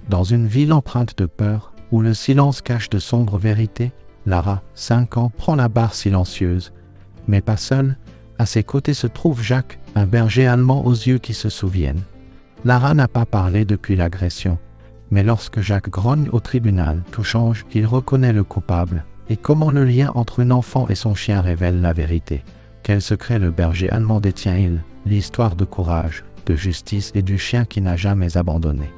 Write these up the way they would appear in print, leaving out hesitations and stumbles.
Dans une ville empreinte de peur, où le silence cache de sombres vérités, Lara, 5 ans, prend la barre silencieuse. Mais pas seule, à ses côtés se trouve Jacques, un berger allemand aux yeux qui se souviennent. Lara n'a pas parlé depuis l'agression. Mais lorsque Jacques grogne au tribunal, tout change, il reconnaît le coupable. Et comment le lien entre un enfant et son chien révèle la vérité. Quel secret le berger allemand détient-il? L'histoire de courage, de justice et du chien qui n'a jamais abandonné.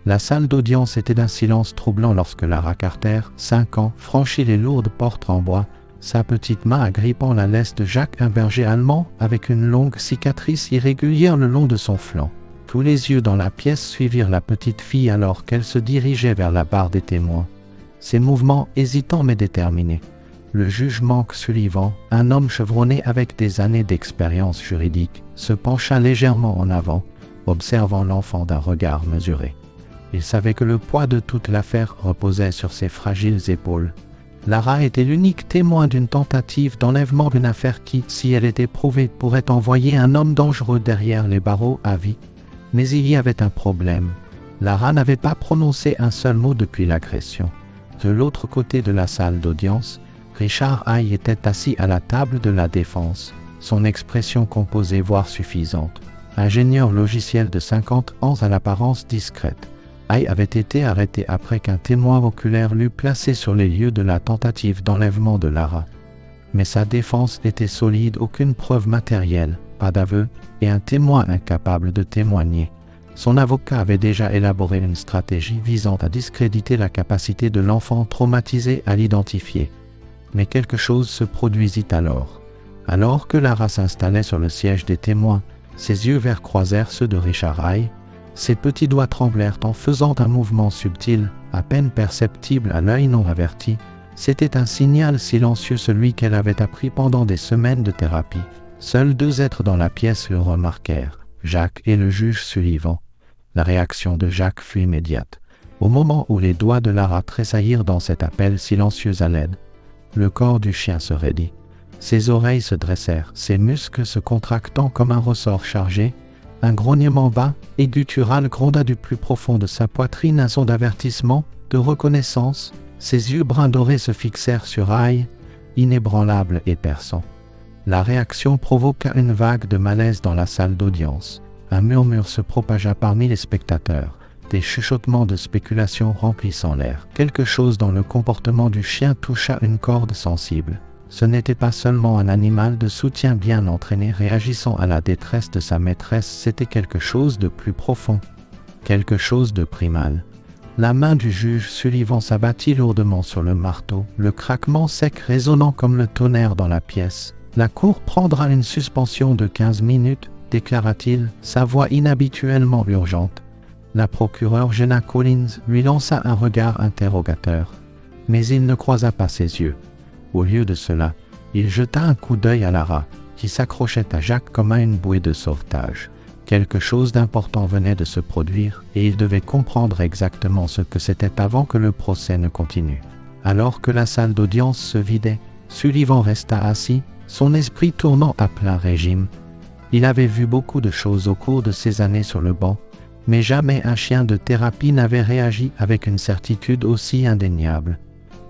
La salle d'audience était d'un silence troublant lorsque Lara Carter, 5 ans, franchit les lourdes portes en bois, sa petite main agrippant la laisse de Jacques, un berger allemand, avec une longue cicatrice irrégulière le long de son flanc. Tous les yeux dans la pièce suivirent la petite fille alors qu'elle se dirigeait vers la barre des témoins. Ses mouvements hésitants mais déterminés. Le juge Mank Sullivan, un homme chevronné avec des années d'expérience juridique, se pencha légèrement en avant, observant l'enfant d'un regard mesuré. Il savait que le poids de toute l'affaire reposait sur ses fragiles épaules. Lara était l'unique témoin d'une tentative d'enlèvement d'une affaire qui, si elle était prouvée, pourrait envoyer un homme dangereux derrière les barreaux à vie. Mais il y avait un problème. Lara n'avait pas prononcé un seul mot depuis l'agression. De l'autre côté de la salle d'audience, Richard Hay était assis à la table de la défense, son expression composée voire suffisante. Ingénieur logiciel de 50 ans à l'apparence discrète. Hay avait été arrêté après qu'un témoin oculaire l'eût placé sur les lieux de la tentative d'enlèvement de Lara. Mais sa défense était solide, aucune preuve matérielle, pas d'aveu, et un témoin incapable de témoigner. Son avocat avait déjà élaboré une stratégie visant à discréditer la capacité de l'enfant traumatisé à l'identifier. Mais quelque chose se produisit alors. Alors que Lara s'installait sur le siège des témoins, ses yeux verts croisèrent ceux de Richard Hay. Ses petits doigts tremblèrent en faisant un mouvement subtil, à peine perceptible à l'œil non averti. C'était un signal silencieux, celui qu'elle avait appris pendant des semaines de thérapie. Seuls 2 êtres dans la pièce le remarquèrent, Jacques et le juge Sullivan. La réaction de Jacques fut immédiate. Au moment où les doigts de Lara tressaillirent dans cet appel silencieux à l'aide, le corps du chien se raidit. Ses oreilles se dressèrent, ses muscles se contractant comme un ressort chargé. Un grognement bas et guttural gronda du plus profond de sa poitrine, un son d'avertissement, de reconnaissance. Ses yeux brun dorés se fixèrent sur Hay, inébranlable et perçant. La réaction provoqua une vague de malaise dans la salle d'audience. Un murmure se propagea parmi les spectateurs, des chuchotements de spéculation remplissant l'air. Quelque chose dans le comportement du chien toucha une corde sensible. Ce n'était pas seulement un animal de soutien bien entraîné réagissant à la détresse de sa maîtresse, c'était quelque chose de plus profond, quelque chose de primal. La main du juge Sullivan s'abattit lourdement sur le marteau, le craquement sec résonnant comme le tonnerre dans la pièce. La cour prendra une suspension de 15 minutes, déclara-t-il, sa voix inhabituellement urgente. La procureure Jenna Collins lui lança un regard interrogateur, mais il ne croisa pas ses yeux. Au lieu de cela, il jeta un coup d'œil à Lara, qui s'accrochait à Jacques comme à une bouée de sauvetage. Quelque chose d'important venait de se produire, et il devait comprendre exactement ce que c'était avant que le procès ne continue. Alors que la salle d'audience se vidait, Sullivan resta assis, son esprit tournant à plein régime. Il avait vu beaucoup de choses au cours de ces années sur le banc, mais jamais un chien de thérapie n'avait réagi avec une certitude aussi indéniable.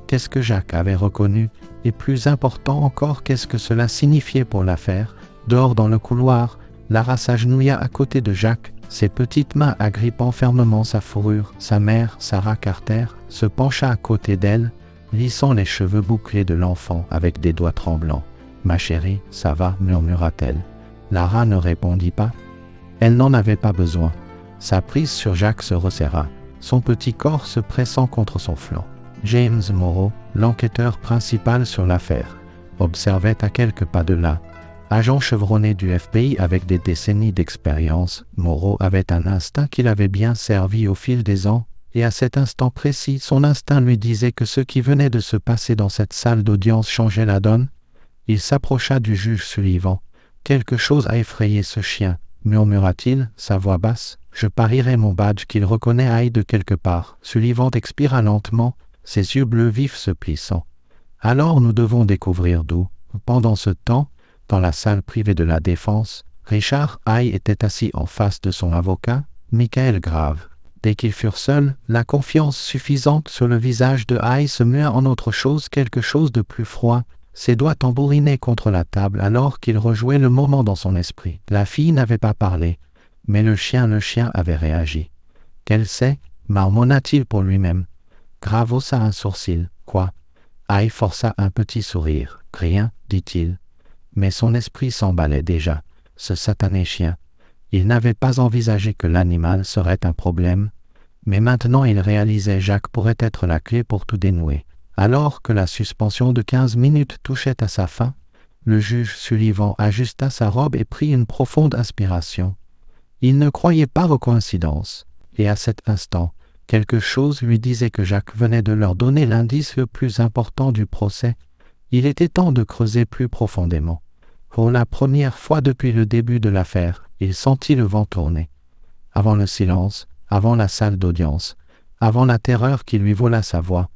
Qu'est-ce que Jacques avait reconnu, et plus important encore, qu'est-ce que cela signifiait pour l'affaire? Dehors dans le couloir, Lara s'agenouilla à côté de Jacques, ses petites mains agrippant fermement sa fourrure. Sa mère, Sarah Carter, se pencha à côté d'elle, lissant les cheveux bouclés de l'enfant avec des doigts tremblants. « Ma chérie, ça va » murmura-t-elle. Lara ne répondit pas. Elle n'en avait pas besoin. Sa prise sur Jacques se resserra, son petit corps se pressant contre son flanc. James Morrow, l'enquêteur principal sur l'affaire, observait à quelques pas de là. Agent chevronné du FBI avec des décennies d'expérience, Morrow avait un instinct qui l'avait bien servi au fil des ans, et à cet instant précis, son instinct lui disait que ce qui venait de se passer dans cette salle d'audience changeait la donne. Il s'approcha du juge Sullivan. « Quelque chose a effrayé ce chien » murmura-t-il, sa voix basse. « Je parierais mon badge qu'il reconnaît Hay de quelque part. » Sullivan expira lentement, ses yeux bleus vifs se plissant. « Alors nous devons découvrir d'où. » Pendant ce temps, dans la salle privée de la défense, Richard Hay était assis en face de son avocat, Michael Grave. Dès qu'ils furent seuls, la confiance suffisante sur le visage de Haï se mua en autre chose, quelque chose de plus froid. Ses doigts tambourinaient contre la table alors qu'il rejouait le moment dans son esprit. La fille n'avait pas parlé, mais le chien avait réagi. « Qu'elle sait » marmonna-t-il pour lui-même. Grave haussa un sourcil. « Quoi » Haï força un petit sourire. « Rien, dit-il. » Mais son esprit s'emballait déjà. Ce satané chien. Il n'avait pas envisagé que l'animal serait un problème, mais maintenant il réalisait Jacques pourrait être la clé pour tout dénouer. Alors que la suspension de 15 minutes touchait à sa fin, le juge Sullivan ajusta sa robe et prit une profonde inspiration. Il ne croyait pas aux coïncidences, et à cet instant, quelque chose lui disait que Jacques venait de leur donner l'indice le plus important du procès. Il était temps de creuser plus profondément. Pour la première fois depuis le début de l'affaire, il sentit le vent tourner. Avant le silence, avant la salle d'audience, avant la terreur qui lui vola sa voix,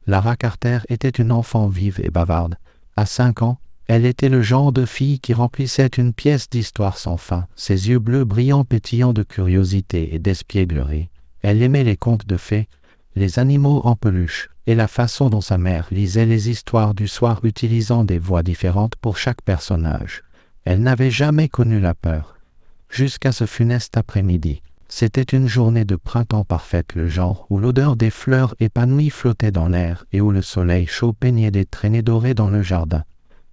Lara Carter était une enfant vive et bavarde. À 5 ans, elle était le genre de fille qui remplissait une pièce d'histoire sans fin, ses yeux bleus brillants pétillants de curiosité et d'espièglerie. Elle aimait les contes de fées, les animaux en peluche, et la façon dont sa mère lisait les histoires du soir utilisant des voix différentes pour chaque personnage. Elle n'avait jamais connu la peur. Jusqu'à ce funeste après-midi. C'était une journée de printemps parfaite, le genre où l'odeur des fleurs épanouies flottait dans l'air et où le soleil chaud peignait des traînées dorées dans le jardin.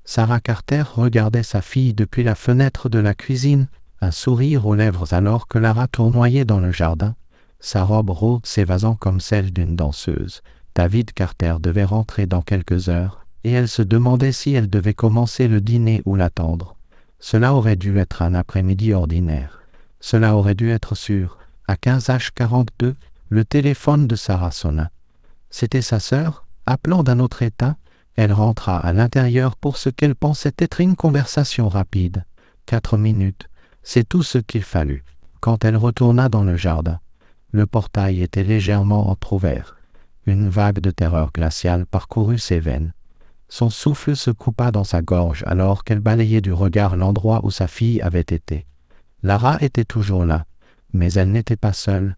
Sarah Carter regardait sa fille depuis la fenêtre de la cuisine, un sourire aux lèvres alors que Lara tournoyait dans le jardin, sa robe rose s'évasant comme celle d'une danseuse. David Carter devait rentrer dans quelques heures, et elle se demandait si elle devait commencer le dîner ou l'attendre. Cela aurait dû être un après-midi ordinaire. Cela aurait dû être sûr. À 15h42, le téléphone de Sarah sonna. C'était sa sœur, appelant d'un autre état. Elle rentra à l'intérieur pour ce qu'elle pensait être une conversation rapide. 4 minutes, c'est tout ce qu'il fallut. Quand elle retourna dans le jardin, le portail était légèrement entrouvert. Une vague de terreur glaciale parcourut ses veines. Son souffle se coupa dans sa gorge alors qu'elle balayait du regard l'endroit où sa fille avait été. Lara était toujours là, mais elle n'était pas seule.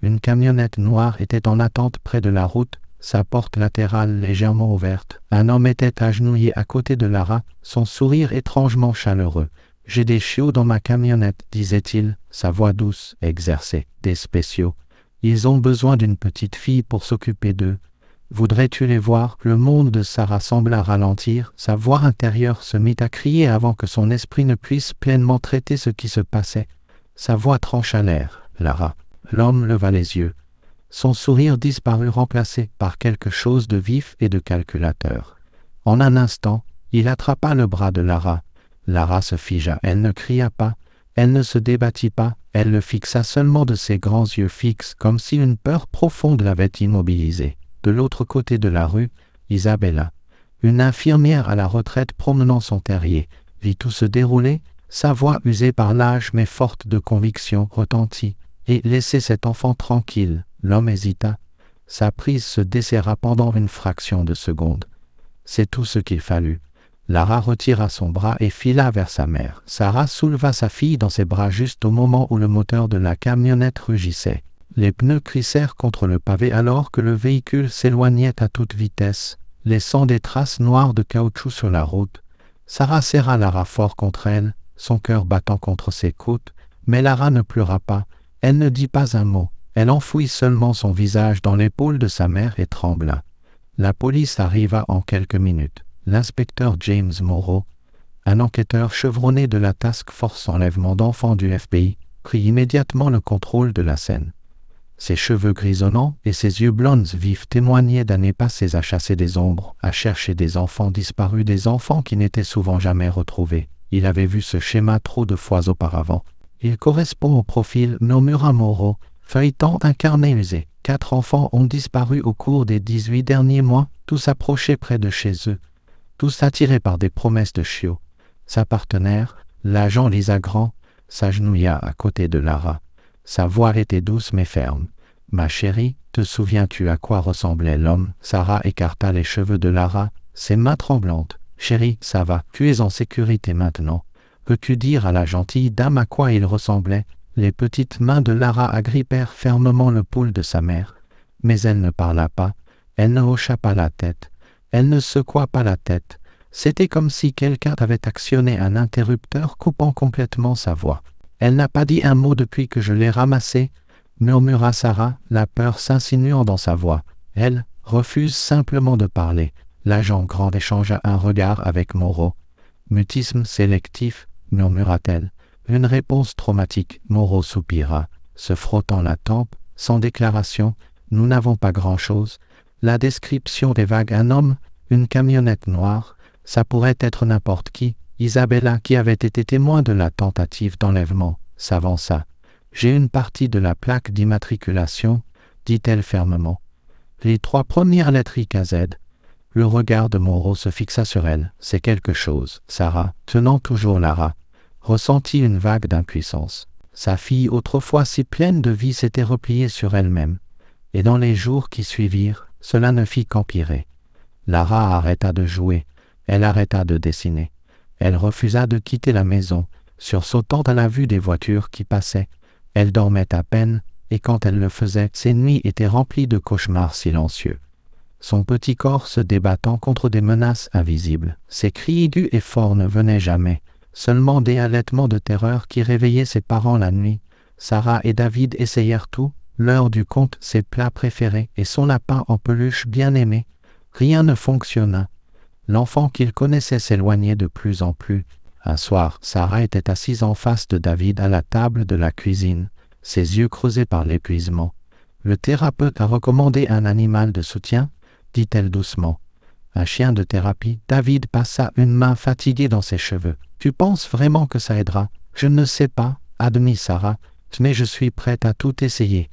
Une camionnette noire était en attente près de la route, sa porte latérale légèrement ouverte. Un homme était agenouillé à côté de Lara, son sourire étrangement chaleureux. « J'ai des chiots dans ma camionnette, disait-il, sa voix douce, exercée. Des spéciaux. Ils ont besoin d'une petite fille pour s'occuper d'eux. Voudrais-tu les voir ?» Le monde de Sarah sembla ralentir, sa voix intérieure se mit à crier avant que son esprit ne puisse pleinement traiter ce qui se passait. Sa voix trancha l'air. « Lara !» L'homme leva les yeux. Son sourire disparut remplacé par quelque chose de vif et de calculateur. En un instant, il attrapa le bras de Lara. Lara se figea. Elle ne cria pas, elle ne se débattit pas, elle le fixa seulement de ses grands yeux fixes comme si une peur profonde l'avait immobilisée. De l'autre côté de la rue, Isabella, une infirmière à la retraite promenant son terrier, vit tout se dérouler, sa voix usée par l'âge mais forte de conviction retentit. Et laissez cet enfant tranquille. L'homme hésita. Sa prise se desserra pendant une fraction de seconde. C'est tout ce qu'il fallut. Lara retira son bras et fila vers sa mère. Sarah souleva sa fille dans ses bras juste au moment où le moteur de la camionnette rugissait. Les pneus crissèrent contre le pavé alors que le véhicule s'éloignait à toute vitesse, laissant des traces noires de caoutchouc sur la route. Sarah serra Lara fort contre elle, son cœur battant contre ses côtes, mais Lara ne pleura pas. Elle ne dit pas un mot. Elle enfouit seulement son visage dans l'épaule de sa mère et trembla. La police arriva en quelques minutes. L'inspecteur James Morrow, un enquêteur chevronné de la Task Force enlèvement d'enfants du FBI, prit immédiatement le contrôle de la scène. Ses cheveux grisonnants et ses yeux blonds vifs témoignaient d'années passées à chasser des ombres, à chercher des enfants disparus, des enfants qui n'étaient souvent jamais retrouvés. Il avait vu ce schéma trop de fois auparavant. Il correspond au profil, murmura Morrow, feuilletant un carnet usé. 4 enfants ont disparu au cours des 18 derniers mois, tous approchés près de chez eux, tous attirés par des promesses de chiots. Sa partenaire, l'agent Lisa Grant, s'agenouilla à côté de Lara. Sa voix était douce mais ferme. « Ma chérie, te souviens-tu à quoi ressemblait l'homme ?» Sarah écarta les cheveux de Lara, ses mains tremblantes. « Chérie, ça va, tu es en sécurité maintenant. Peux-tu dire à la gentille dame à quoi il ressemblait ?» Les petites mains de Lara agrippèrent fermement le pouls de sa mère, mais elle ne parla pas, elle ne hocha pas la tête, elle ne secoua pas la tête. C'était comme si quelqu'un avait actionné un interrupteur coupant complètement sa voix. « Elle n'a pas dit un mot depuis que je l'ai ramassée », murmura Sarah, la peur s'insinuant dans sa voix. « Elle refuse simplement de parler. » L'agent Grant échangea un regard avec Moreau. « Mutisme sélectif », murmura-t-elle. Une réponse traumatique. Moreau soupira, se frottant la tempe, sans déclaration. « Nous n'avons pas grand-chose. » La description des vagues, un homme, une camionnette noire, ça pourrait être n'importe qui. Isabella, qui avait été témoin de la tentative d'enlèvement, s'avança. « J'ai une partie de la plaque d'immatriculation, » dit-elle fermement. Les 3 premières lettres IKZ. Le regard de Moreau se fixa sur elle. « C'est quelque chose. » Sarah, tenant toujours Lara, ressentit une vague d'impuissance. Sa fille, autrefois si pleine de vie, s'était repliée sur elle-même. Et dans les jours qui suivirent, cela ne fit qu'empirer. Lara arrêta de jouer, elle arrêta de dessiner. Elle refusa de quitter la maison, sursautant à la vue des voitures qui passaient. Elle dormait à peine, et quand elle le faisait, ses nuits étaient remplies de cauchemars silencieux. Son petit corps se débattant contre des menaces invisibles. Ses cris aigus et forts ne venaient jamais, seulement des halètements de terreur qui réveillaient ses parents la nuit. Sarah et David essayèrent tout, l'heure du conte, ses plats préférés et son lapin en peluche bien-aimé. Rien ne fonctionna. L'enfant qu'il connaissait s'éloignait de plus en plus. Un soir, Sarah était assise en face de David à la table de la cuisine, ses yeux creusés par l'épuisement. « Le thérapeute a recommandé un animal de soutien ?» dit-elle doucement. « Un chien de thérapie ?» David passa une main fatiguée dans ses cheveux. « Tu penses vraiment que ça aidera ?»« Je ne sais pas, » admit Sarah, « mais je suis prête à tout essayer. »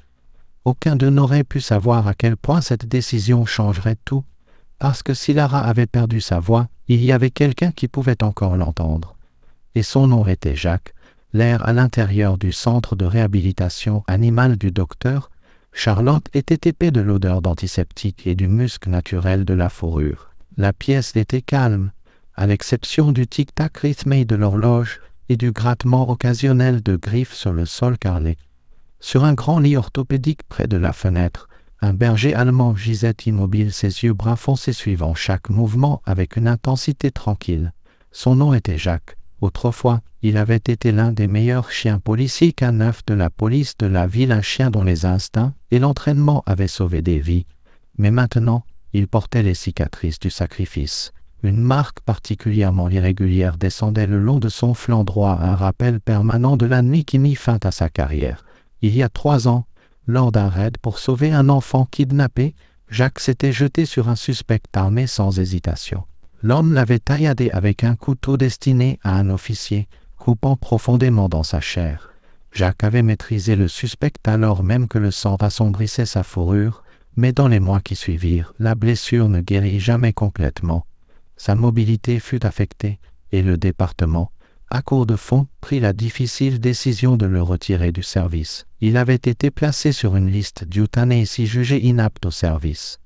Aucun d'eux n'aurait pu savoir à quel point cette décision changerait tout, parce que si Lara avait perdu sa voix, il y avait quelqu'un qui pouvait encore l'entendre. Et son nom était Jacques, l'air à l'intérieur du centre de réhabilitation animale du docteur. Charlotte était épais de l'odeur d'antiseptique et du musc naturel de la fourrure. La pièce était calme, à l'exception du tic-tac rythmé de l'horloge et du grattement occasionnel de griffes sur le sol carrelé. Sur un grand lit orthopédique près de la fenêtre, un berger allemand gisait immobile, ses yeux bruns foncés suivant chaque mouvement avec une intensité tranquille. Son nom était Jacques. Autrefois, il avait été l'un des meilleurs chiens policiers K9 de la police de la ville, un chien dont les instincts et l'entraînement avaient sauvé des vies. Mais maintenant, il portait les cicatrices du sacrifice. Une marque particulièrement irrégulière descendait le long de son flanc droit, un rappel permanent de la nuit qui mit fin à sa carrière. Il y a 3 ans, lors d'un raid pour sauver un enfant kidnappé, Jacques s'était jeté sur un suspect armé sans hésitation. L'homme l'avait tailladé avec un couteau destiné à un officier, coupant profondément dans sa chair. Jacques avait maîtrisé le suspect alors même que le sang assombrissait sa fourrure, mais dans les mois qui suivirent, la blessure ne guérit jamais complètement. Sa mobilité fut affectée, et le département, à court de fonds, prit la difficile décision de le retirer du service. Il avait été placé sur une liste d'euthanasie jugé inapte au service.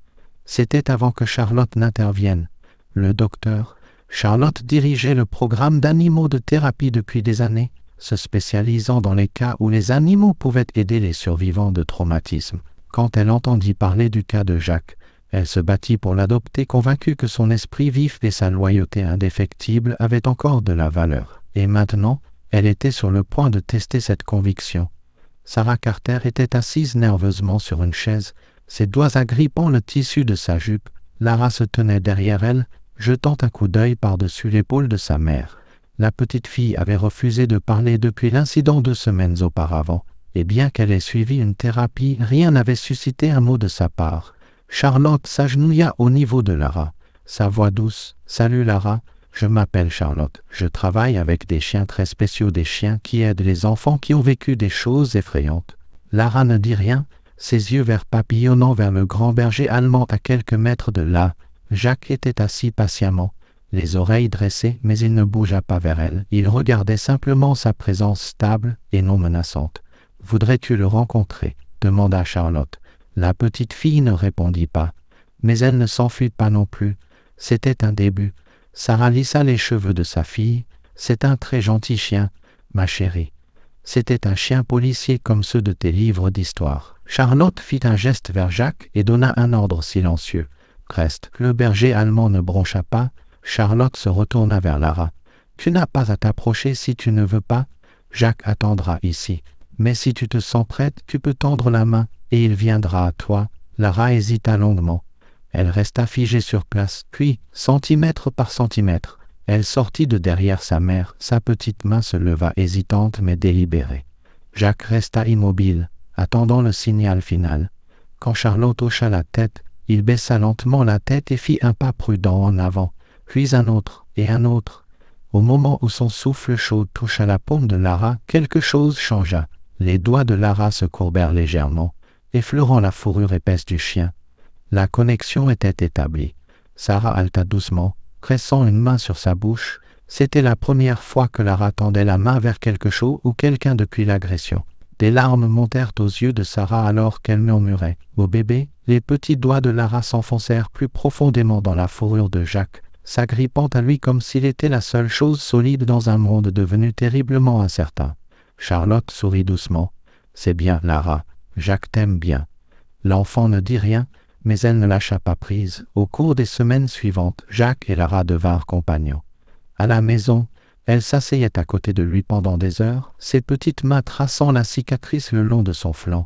C'était avant que Charlotte n'intervienne. Le docteur, Charlotte dirigeait le programme d'animaux de thérapie depuis des années, se spécialisant dans les cas où les animaux pouvaient aider les survivants de traumatismes. Quand elle entendit parler du cas de Jacques, elle se battit pour l'adopter, convaincue que son esprit vif et sa loyauté indéfectible avaient encore de la valeur. Et maintenant, elle était sur le point de tester cette conviction. Sarah Carter était assise nerveusement sur une chaise, ses doigts agrippant le tissu de sa jupe. Lara se tenait derrière elle, jetant un coup d'œil par-dessus l'épaule de sa mère. La petite fille avait refusé de parler depuis l'incident 2 semaines auparavant, et bien qu'elle ait suivi une thérapie, rien n'avait suscité un mot de sa part. Charlotte s'agenouilla au niveau de Lara. Sa voix douce, « Salut Lara, je m'appelle Charlotte. Je travaille avec des chiens très spéciaux, des chiens qui aident les enfants qui ont vécu des choses effrayantes. » Lara ne dit rien, ses yeux verts papillonnant vers le grand berger allemand à quelques mètres de là. Jacques était assis patiemment, les oreilles dressées, mais il ne bougea pas vers elle. Il regardait simplement sa présence stable et non menaçante. « Voudrais-tu le rencontrer ?» demanda Charlotte. La petite fille ne répondit pas, mais elle ne s'enfuit pas non plus. C'était un début. Sarah lissa les cheveux de sa fille. « C'est un très gentil chien, ma chérie. » C'était un chien policier comme ceux de tes livres d'histoire. Charlotte fit un geste vers Jacques et donna un ordre silencieux. Reste. Le berger allemand ne broncha pas. Charlotte se retourna vers Lara. Tu n'as pas à t'approcher si tu ne veux pas. Jacques attendra ici. Mais si tu te sens prête, tu peux tendre la main et il viendra à toi. Lara hésita longuement. Elle resta figée sur place, puis, centimètre par centimètre, elle sortit de derrière sa mère. Sa petite main se leva hésitante mais délibérée. Jacques resta immobile, attendant le signal final. Quand Charlotte hocha la tête, il baissa lentement la tête et fit un pas prudent en avant, puis un autre et un autre. Au moment où son souffle chaud toucha la paume de Lara, quelque chose changea. Les doigts de Lara se courbèrent légèrement, effleurant la fourrure épaisse du chien. La connexion était établie. Sarah halta doucement, pressant une main sur sa bouche. C'était la première fois que Lara tendait la main vers quelque chose ou quelqu'un depuis l'agression. Des larmes montèrent aux yeux de Sarah alors qu'elle murmurait « Au bébé ». Les petits doigts de Lara s'enfoncèrent plus profondément dans la fourrure de Jacques, s'agrippant à lui comme s'il était la seule chose solide dans un monde devenu terriblement incertain. Charlotte sourit doucement. « C'est bien, Lara. Jacques t'aime bien. » L'enfant ne dit rien, mais elle ne lâcha pas prise. Au cours des semaines suivantes, Jacques et Lara devinrent compagnons. À la maison, elle s'asseyait à côté de lui pendant des heures, ses petites mains traçant la cicatrice le long de son flanc.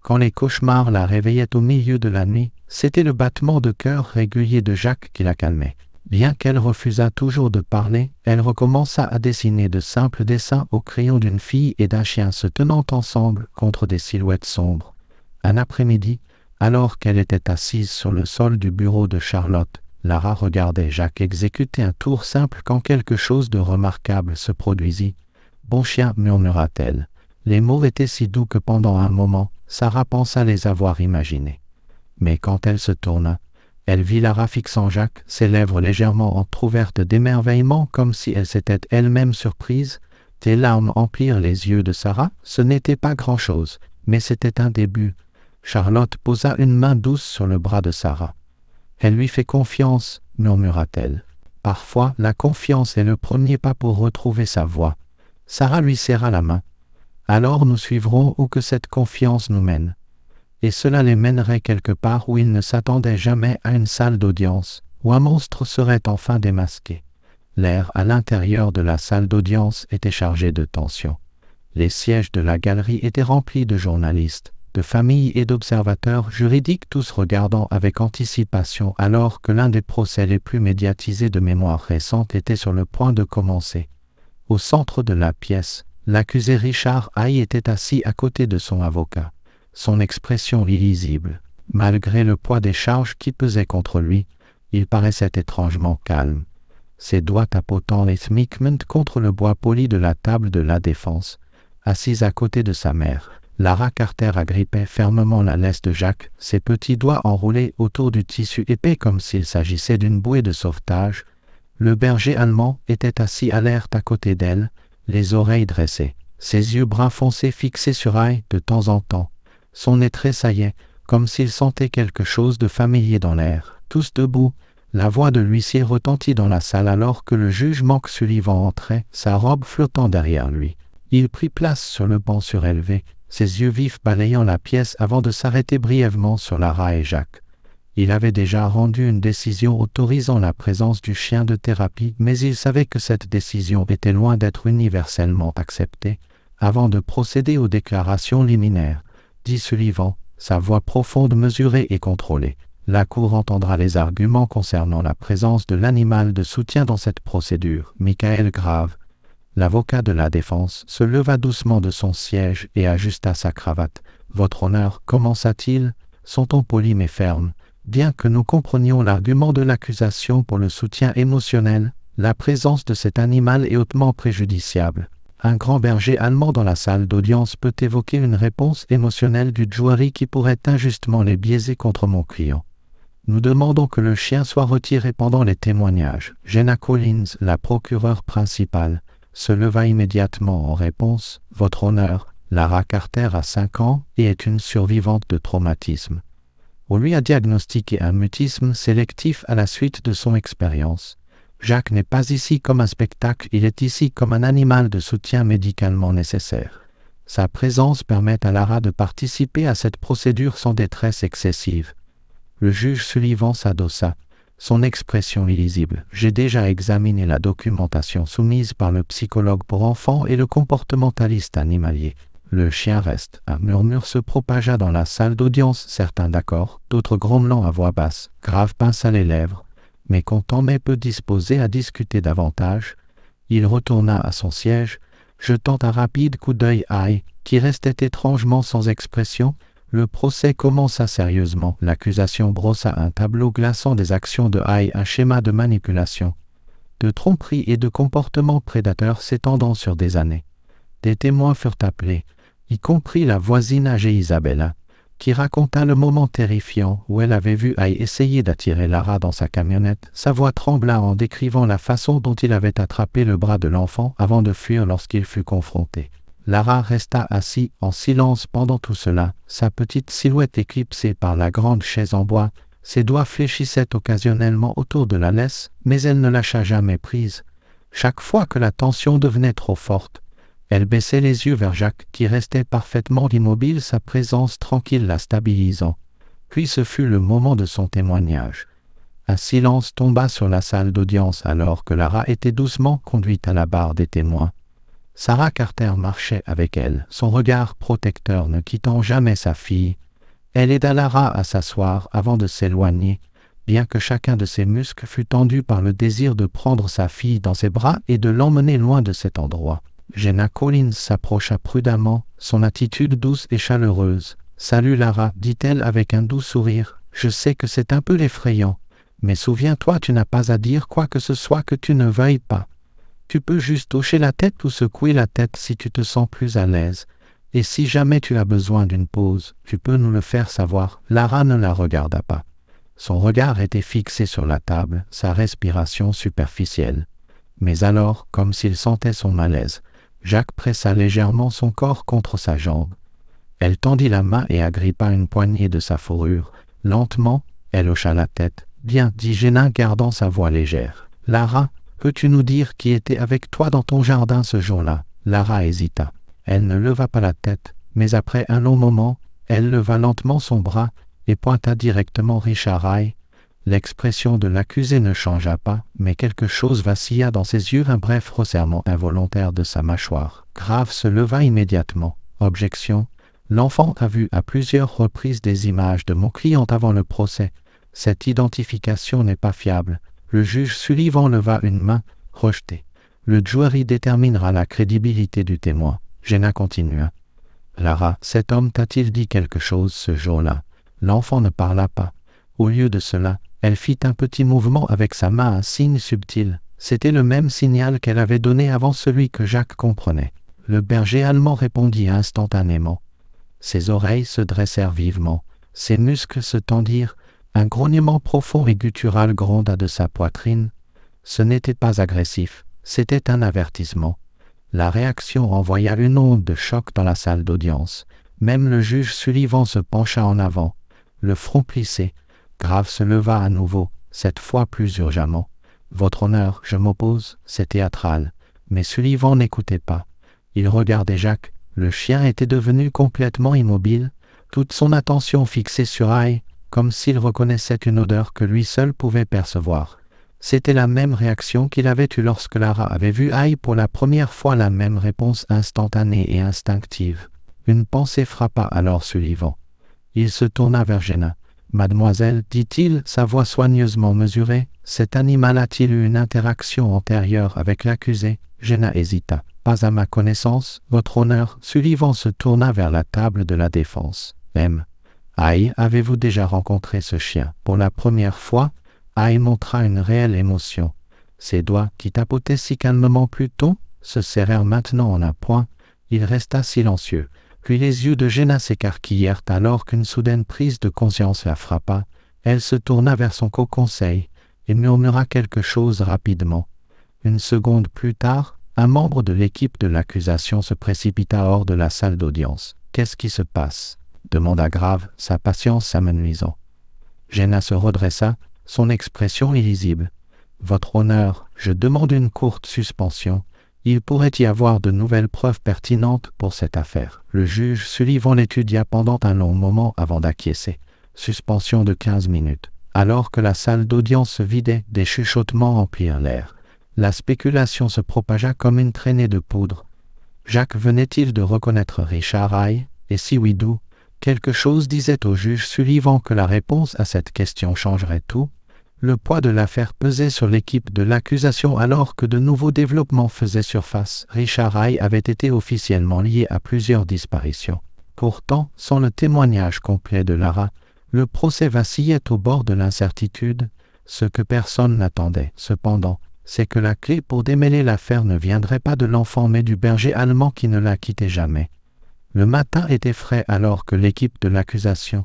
Quand les cauchemars la réveillaient au milieu de la nuit, c'était le battement de cœur régulier de Jacques qui la calmait. Bien qu'elle refusât toujours de parler, elle recommença à dessiner de simples dessins au crayon d'une fille et d'un chien se tenant ensemble contre des silhouettes sombres. Un après-midi, alors qu'elle était assise sur le sol du bureau de Charlotte, Lara regardait Jacques exécuter un tour simple quand quelque chose de remarquable se produisit. « Bon chien » murmura-t-elle. Les mots étaient si doux que pendant un moment, Sarah pensa les avoir imaginés. Mais quand elle se tourna, elle vit Lara fixant Jacques, ses lèvres légèrement entr'ouvertes d'émerveillement comme si elle s'était elle-même surprise. Des larmes emplirent les yeux de Sarah. Ce n'était pas grand-chose, mais c'était un début. Charlotte posa une main douce sur le bras de Sarah. « Elle lui fait confiance » murmura-t-elle. « Parfois, la confiance est le premier pas pour retrouver sa voie. » Sarah lui serra la main. « Alors nous suivrons où que cette confiance nous mène. » Et cela les mènerait quelque part où ils ne s'attendaient jamais à une salle d'audience, où un monstre serait enfin démasqué. L'air à l'intérieur de la salle d'audience était chargé de tension. Les sièges de la galerie étaient remplis de journalistes, de familles et d'observateurs juridiques, tous regardant avec anticipation alors que l'un des procès les plus médiatisés de mémoire récente était sur le point de commencer. Au centre de la pièce, l'accusé Richard Hay était assis à côté de son avocat, son expression illisible. Malgré le poids des charges qui pesaient contre lui, il paraissait étrangement calme. Ses doigts tapotant rythmiquement contre le bois poli de la table de la défense, assise à côté de sa mère. Lara Carter agrippait fermement la laisse de Jacques, ses petits doigts enroulés autour du tissu épais comme s'il s'agissait d'une bouée de sauvetage. Le berger allemand était assis alerte à côté d'elle, les oreilles dressées, ses yeux bruns foncés fixés sur Hay de temps en temps. Son nez tressaillait, comme s'il sentait quelque chose de familier dans l'air. Tous debout, la voix de l'huissier retentit dans la salle alors que le juge Mark Sullivan entrait, sa robe flottant derrière lui. Il prit place sur le banc surélevé, ses yeux vifs balayant la pièce avant de s'arrêter brièvement sur Lara et Jacques. Il avait déjà rendu une décision autorisant la présence du chien de thérapie, mais il savait que cette décision était loin d'être universellement acceptée. Avant de procéder aux déclarations liminaires, dit Sullivan, sa voix profonde, mesurée et contrôlée. La Cour entendra les arguments concernant la présence de l'animal de soutien dans cette procédure. Michael Grave, l'avocat de la défense, se leva doucement de son siège et ajusta sa cravate. « Votre honneur, commença-t-il, son ton poli mais ferme. Bien que nous comprenions l'argument de l'accusation pour le soutien émotionnel, la présence de cet animal est hautement préjudiciable. Un grand berger allemand dans la salle d'audience peut évoquer une réponse émotionnelle du jury qui pourrait injustement les biaiser contre mon client. Nous demandons que le chien soit retiré pendant les témoignages. » Jenna Collins, la procureure principale, se leva immédiatement en réponse. « Votre honneur, Lara Carter a 5 ans et est une survivante de traumatisme. On lui a diagnostiqué un mutisme sélectif à la suite de son expérience. Jacques n'est pas ici comme un spectacle, il est ici comme un animal de soutien médicalement nécessaire. Sa présence permet à Lara de participer à cette procédure sans détresse excessive. Le juge Sullivan s'adossa, son expression illisible. J'ai déjà examiné la documentation soumise par le psychologue pour enfants et le comportementaliste animalier. Le chien reste. Un murmure se propagea dans la salle d'audience, certains d'accord, d'autres grommelant à voix basse. Grave pinça les lèvres, mais content mais peu disposé à discuter davantage, il retourna à son siège, jetant un rapide coup d'œil à Ai, qui restait étrangement sans expression. Le procès commença sérieusement. L'accusation brossa un tableau glaçant des actions de Ai, un schéma de manipulation, de tromperie et de comportement prédateur s'étendant sur des années. Des témoins furent appelés, y compris la voisine âgée Isabella, qui raconta le moment terrifiant où elle avait vu Ai essayer d'attirer Lara dans sa camionnette. Sa voix trembla en décrivant la façon dont il avait attrapé le bras de l'enfant avant de fuir lorsqu'il fut confronté. Lara resta assis en silence pendant tout cela, sa petite silhouette éclipsée par la grande chaise en bois. Ses doigts fléchissaient occasionnellement autour de la laisse, mais elle ne lâcha jamais prise. Chaque fois que la tension devenait trop forte, elle baissait les yeux vers Jacques, qui restait parfaitement immobile, sa présence tranquille la stabilisant. Puis ce fut le moment de son témoignage. Un silence tomba sur la salle d'audience alors que Lara était doucement conduite à la barre des témoins. Sarah Carter marchait avec elle, son regard protecteur ne quittant jamais sa fille. Elle aida Lara à s'asseoir avant de s'éloigner, bien que chacun de ses muscles fût tendu par le désir de prendre sa fille dans ses bras et de l'emmener loin de cet endroit. Jenna Collins s'approcha prudemment, son attitude douce et chaleureuse. « Salut Lara, dit-elle avec un doux sourire. Je sais que c'est un peu effrayant, mais souviens-toi, tu n'as pas à dire quoi que ce soit que tu ne veuilles pas. Tu peux juste hocher la tête ou secouer la tête si tu te sens plus à l'aise. Et si jamais tu as besoin d'une pause, tu peux nous le faire savoir. » Lara ne la regarda pas. Son regard était fixé sur la table, sa respiration superficielle. Mais alors, comme s'il sentait son malaise, Jacques pressa légèrement son corps contre sa jambe. Elle tendit la main et agrippa une poignée de sa fourrure. Lentement, elle hocha la tête. « Bien, dit Jenna, gardant sa voix légère. Lara, peux-tu nous dire qui était avec toi dans ton jardin ce jour-là » Lara hésita. Elle ne leva pas la tête, mais après un long moment, elle leva lentement son bras et pointa directement Richard Ai. L'expression de l'accusé ne changea pas, mais quelque chose vacilla dans ses yeux, un bref resserrement involontaire de sa mâchoire. Grave se leva immédiatement. Objection. L'enfant a vu à plusieurs reprises des images de mon client avant le procès. Cette identification n'est pas fiable. Le juge Sullivan leva une main, rejetée. Le jury déterminera la crédibilité du témoin. Jenna continua. Lara, cet homme t'a-t-il dit quelque chose ce jour-là? L'enfant ne parla pas. Au lieu de cela, elle fit un petit mouvement avec sa main, un signe subtil. C'était le même signal qu'elle avait donné avant celui que Jacques comprenait. Le berger allemand répondit instantanément. Ses oreilles se dressèrent vivement, ses muscles se tendirent, un grognement profond et guttural gronda de sa poitrine. Ce n'était pas agressif, c'était un avertissement. La réaction renvoya une onde de choc dans la salle d'audience. Même le juge Sullivan se pencha en avant, le front plissé. Grave se leva à nouveau, cette fois plus urgemment. « Votre honneur, je m'oppose, c'est théâtral. » Mais Sullivan n'écoutait pas. Il regardait Jacques. Le chien était devenu complètement immobile, toute son attention fixée sur Ai, comme s'il reconnaissait une odeur que lui seul pouvait percevoir. C'était la même réaction qu'il avait eue lorsque Lara avait vu Ai pour la première fois, la même réponse instantanée et instinctive. Une pensée frappa alors Sullivan. Il se tourna vers Jenna. « Mademoiselle, dit-il, sa voix soigneusement mesurée, cet animal a-t-il eu une interaction antérieure avec l'accusé ?» Jenna hésita. « Pas à ma connaissance, votre honneur. » Sullivan se tourna vers la table de la défense. « Ai, avez-vous déjà rencontré ce chien ?» Pour la première fois, Ai montra une réelle émotion. Ses doigts, qui tapotaient si calmement plus tôt, se serrèrent maintenant en un point. Il resta silencieux. Puis les yeux de Jenna s'écarquillèrent alors qu'une soudaine prise de conscience la frappa. Elle se tourna vers son co-conseil et murmura quelque chose rapidement. Une seconde plus tard, un membre de l'équipe de l'accusation se précipita hors de la salle d'audience. « Qu'est-ce qui se passe ?» demanda Grave, sa patience s'amenuisant. Jenna se redressa, son expression illisible. « Votre honneur, je demande une courte suspension. Il pourrait y avoir de nouvelles preuves pertinentes pour cette affaire. Le juge Sullivan l'étudia pendant un long moment avant d'acquiescer. Suspension de 15 minutes. Alors que la salle d'audience se vidait, des chuchotements emplirent l'air. La spéculation se propagea comme une traînée de poudre. Jacques venait-il de reconnaître Richard Hay? Et si oui, d'où? Quelque chose disait au juge Sullivan que la réponse à cette question changerait tout. Le poids de l'affaire pesait sur l'équipe de l'accusation alors que de nouveaux développements faisaient surface. Richard Hay avait été officiellement lié à plusieurs disparitions. Pourtant, sans le témoignage complet de Lara, le procès vacillait au bord de l'incertitude. Ce que personne n'attendait, cependant, c'est que la clé pour démêler l'affaire ne viendrait pas de l'enfant mais du berger allemand qui ne la quittait jamais. Le matin était frais alors que l'équipe de l'accusation,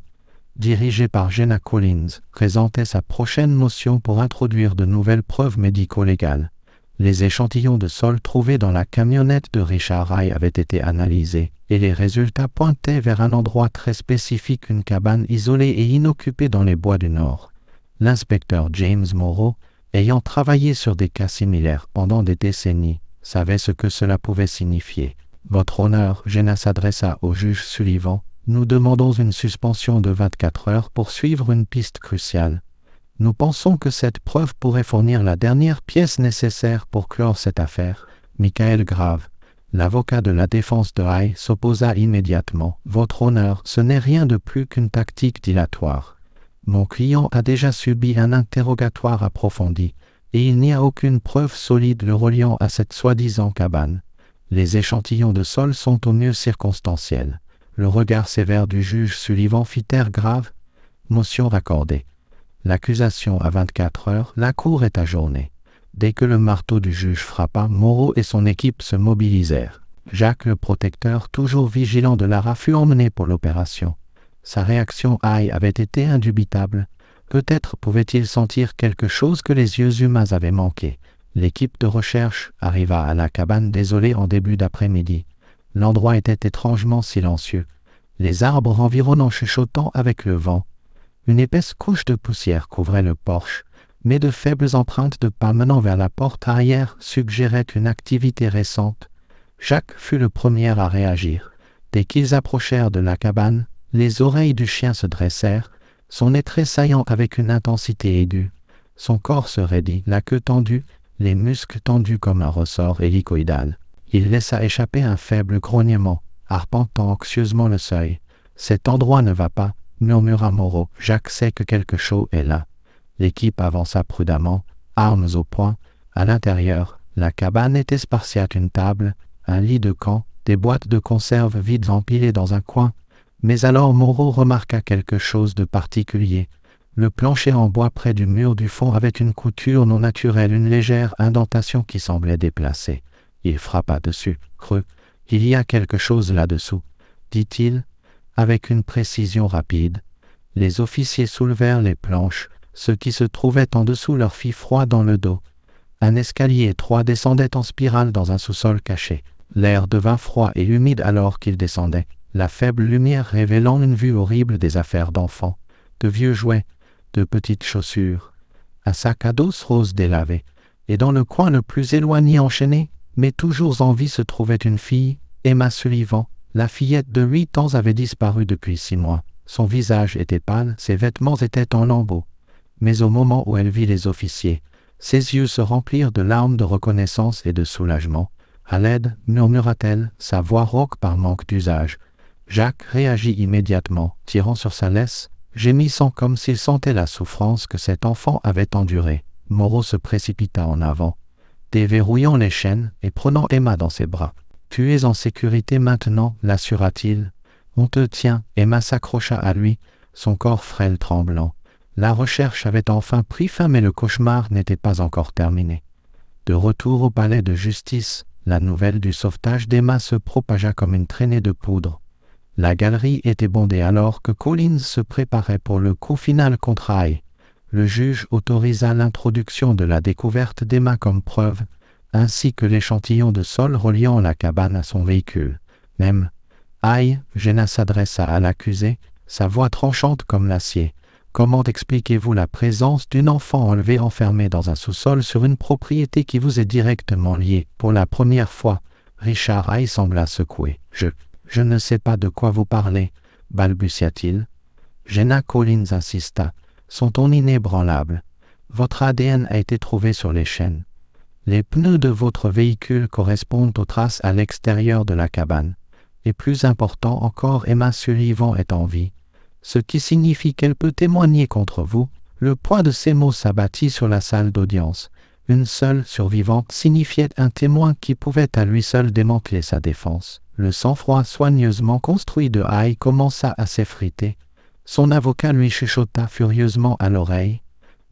dirigée par Jenna Collins, présentait sa prochaine motion pour introduire de nouvelles preuves médico-légales. Les échantillons de sol trouvés dans la camionnette de Richard Hay avaient été analysés, et les résultats pointaient vers un endroit très spécifique, une cabane isolée et inoccupée dans les bois du Nord. L'inspecteur James Morrow, ayant travaillé sur des cas similaires pendant des décennies, savait ce que cela pouvait signifier. « Votre honneur », Jenna s'adressa au juge Sullivan, « nous demandons une suspension de 24 heures pour suivre une piste cruciale. Nous pensons que cette preuve pourrait fournir la dernière pièce nécessaire pour clore cette affaire. » Michael Grave, l'avocat de la défense de Hay, s'opposa immédiatement. « Votre honneur, ce n'est rien de plus qu'une tactique dilatoire. Mon client a déjà subi un interrogatoire approfondi, et il n'y a aucune preuve solide le reliant à cette soi-disant cabane. Les échantillons de sol sont au mieux circonstanciels. » Le regard sévère du juge Sullivan fit air grave. Motion raccordée. L'accusation à 24 heures, la cour est ajournée. Dès que le marteau du juge frappa, Morrow et son équipe se mobilisèrent. Jacques, le protecteur, toujours vigilant de Lara, fut emmené pour l'opération. Sa réaction Hay avait été indubitable. Peut-être pouvait-il sentir quelque chose que les yeux humains avaient manqué. L'équipe de recherche arriva à la cabane désolée en début d'après-midi. L'endroit était étrangement silencieux. Les arbres environnant chuchotant avec le vent. Une épaisse couche de poussière couvrait le porche, mais de faibles empreintes de pas menant vers la porte arrière suggéraient une activité récente. Jacques fut le premier à réagir. Dès qu'ils approchèrent de la cabane, les oreilles du chien se dressèrent, son nez tressaillant avec une intensité aiguë. Son corps se raidit, la queue tendue, les muscles tendus comme un ressort hélicoïdal. Il laissa échapper un faible grognement, arpentant anxieusement le seuil. « Cet endroit ne va pas », murmura Morrow. « Jacques sait que quelque chose est là. » L'équipe avança prudemment, armes au poing. À l'intérieur, la cabane était spartiate, une table, un lit de camp, des boîtes de conserve vides empilées dans un coin. Mais alors Morrow remarqua quelque chose de particulier. Le plancher en bois près du mur du fond avait une couture non naturelle, une légère indentation qui semblait déplacée. Il frappa dessus, creux. « Il y a quelque chose là-dessous, » dit-il, avec une précision rapide. Les officiers soulevèrent les planches. Ce qui se trouvait en dessous leur fit froid dans le dos. Un escalier étroit descendait en spirale dans un sous-sol caché. L'air devint froid et humide alors qu'il descendait, la faible lumière révélant une vue horrible des affaires d'enfants, de vieux jouets, de petites chaussures, un sac à dos rose délavé, et dans le coin le plus éloigné enchaîné, mais toujours en vie, se trouvait une fille, Emma Sullivan. La fillette de 8 ans avait disparu depuis 6 mois. Son visage était pâle, ses vêtements étaient en lambeaux. Mais au moment où elle vit les officiers, ses yeux se remplirent de larmes de reconnaissance et de soulagement. « À l'aide » murmura-t-elle, sa voix rauque par manque d'usage. Jacques réagit immédiatement, tirant sur sa laisse, gémissant comme s'il sentait la souffrance que cet enfant avait endurée. Morrow se précipita en avant, déverrouillant les chaînes et prenant Emma dans ses bras. « Tu es en sécurité maintenant » l'assura-t-il. « On te tient » Emma s'accrocha à lui, son corps frêle tremblant. La recherche avait enfin pris fin, mais le cauchemar n'était pas encore terminé. De retour au palais de justice, la nouvelle du sauvetage d'Emma se propagea comme une traînée de poudre. La galerie était bondée alors que Collins se préparait pour le coup final contre Hay. Le juge autorisa l'introduction de la découverte d'Emma comme preuve, ainsi que l'échantillon de sol reliant la cabane à son véhicule. Même Hay, Jenna s'adressa à l'accusé, sa voix tranchante comme l'acier. Comment expliquez-vous la présence d'un enfant enlevé enfermé dans un sous-sol sur une propriété qui vous est directement liée? Pour la première fois, Richard Hay sembla secoué. Je ne sais pas de quoi vous parlez, balbutia-t-il. Jenna Collins insista. Son ton inébranlable. Votre ADN a été trouvé sur les chaînes. Les pneus de votre véhicule correspondent aux traces à l'extérieur de la cabane. Et plus important encore, Emma Sullivan est en vie. Ce qui signifie qu'elle peut témoigner contre vous. Le poids de ces mots s'abattit sur la salle d'audience. Une seule survivante signifiait un témoin qui pouvait à lui seul démanteler sa défense. Le sang-froid soigneusement construit de Hay commença à s'effriter. Son avocat lui chuchota furieusement à l'oreille,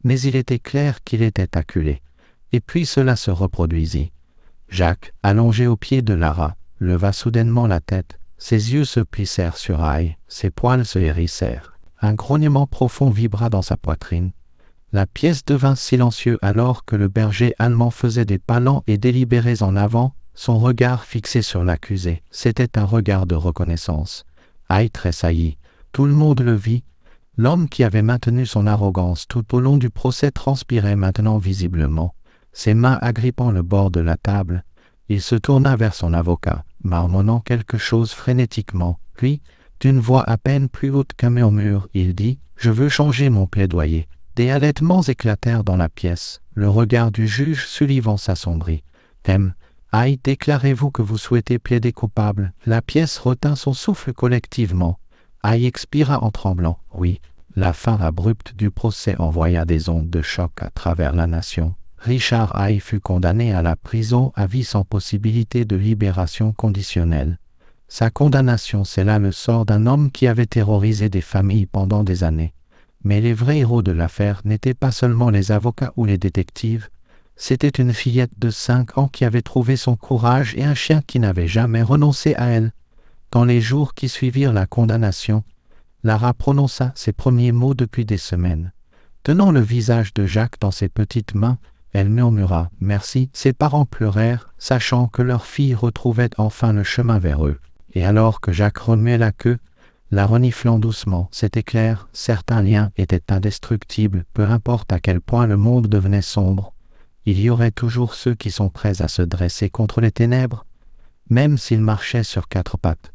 mais il était clair qu'il était acculé. Et puis cela se reproduisit. Jacques, allongé au pied de Lara, leva soudainement la tête. Ses yeux se plissèrent sur Hay, ses poils se hérissèrent. Un grognement profond vibra dans sa poitrine. La pièce devint silencieuse alors que le berger allemand faisait des pas lents et délibérés en avant, son regard fixé sur l'accusé. C'était un regard de reconnaissance. Hay tressaillit. Tout le monde le vit. L'homme qui avait maintenu son arrogance tout au long du procès transpirait maintenant visiblement. Ses mains agrippant le bord de la table, il se tourna vers son avocat, marmonnant quelque chose frénétiquement. Puis, d'une voix à peine plus haute qu'un murmure, il dit « Je veux changer mon plaidoyer ». Des halètements éclatèrent dans la pièce. Le regard du juge Sullivan s'assombrit. « Hay, déclarez-vous que vous souhaitez plaider coupable ?» La pièce retint son souffle collectivement. Hay expira en tremblant. « Oui. » La fin abrupte du procès envoya des ondes de choc à travers la nation. Richard Hay fut condamné à la prison à vie sans possibilité de libération conditionnelle. Sa condamnation scella le sort d'un homme qui avait terrorisé des familles pendant des années. Mais les vrais héros de l'affaire n'étaient pas seulement les avocats ou les détectives, c'était une fillette de 5 ans qui avait trouvé son courage et un chien qui n'avait jamais renoncé à elle. Dans les jours qui suivirent la condamnation, Lara prononça ses premiers mots depuis des semaines. Tenant le visage de Jacques dans ses petites mains, elle murmura « Merci ». Ses parents pleurèrent, sachant que leur fille retrouvait enfin le chemin vers eux. Et alors que Jacques remuait la queue, la reniflant doucement, c'était clair, certains liens étaient indestructibles, peu importe à quel point le monde devenait sombre. Il y aurait toujours ceux qui sont prêts à se dresser contre les ténèbres, même s'ils marchaient sur 4 pattes.